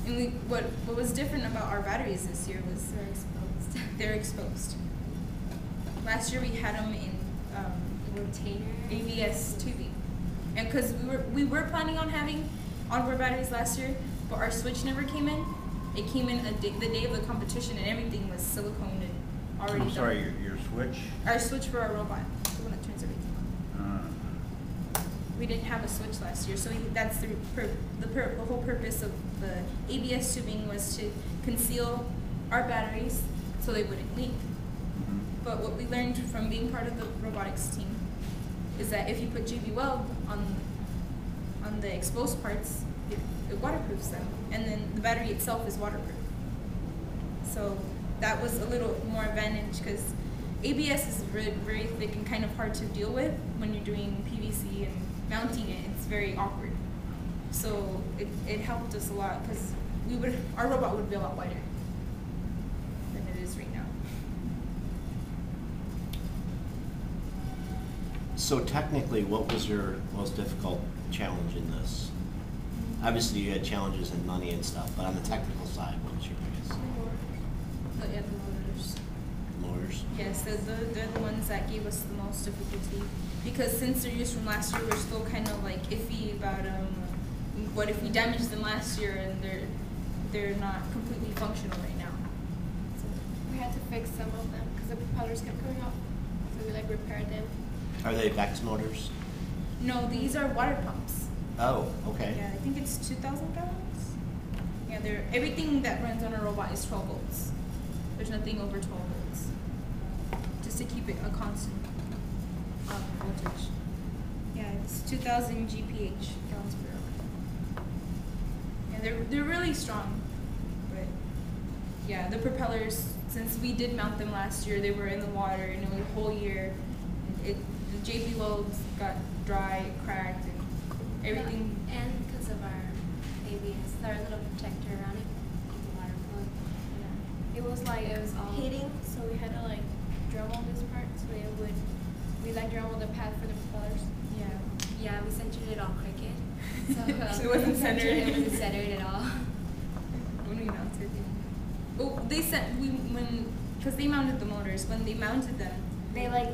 And what was different about our batteries this year was they're exposed. Last year we had them in ABS tubing, and because we were planning on having onboard batteries last year, but our switch never came in. It came in the day of the competition, and everything was silicone and already I'm sorry, done. your switch? Our switch for our robot, the one that turns everything on. We didn't have a switch last year, so that's the whole purpose of the ABS tubing was to conceal our batteries so they wouldn't leak. But what we learned from being part of the robotics team is that if you put JB Weld on the exposed parts, it waterproofs them, and then the battery itself is waterproof. So that was a little more advantage because ABS is very thick and kind of hard to deal with when you're doing PVC and mounting it. It's very awkward. So it helped us a lot because our robot would be a lot wider than it is right now. So technically, what was your most difficult challenge in this? Obviously, you had challenges in money and stuff, but on the technical side, what was your biggest? The motors. Motors? Yes, they're the ones that gave us the most difficulty because since they're used from last year, we're still kind of like iffy about what if we damaged them last year and they're not completely functional right now. So we had to fix some of them because the propellers kept coming off, so we repaired them. Are they Vex motors? No, these are water pumps. Oh, okay. Yeah, I think it's 2,000 gallons. Yeah, everything that runs on a robot is 12 volts. There's nothing over 12 volts. Just to keep it a constant voltage. Yeah, it's 2,000 GPH, gallons per hour. Yeah, they're really strong. But yeah, the propellers, since we did mount them last year, they were in the water and it was a whole year. The JB welds got dry, cracked, and everything. Yeah, and because of our ABS, our little protector around it, keep the water flowing. Yeah. It was all hitting, so we had to Dremel this part so we Dremel the pad for the propellers. Yeah. Yeah, we centered it on Cricut. So, So it wasn't centered. It wasn't centered at all. When we mounted them. Oh, because they mounted the motors. When they mounted them, they were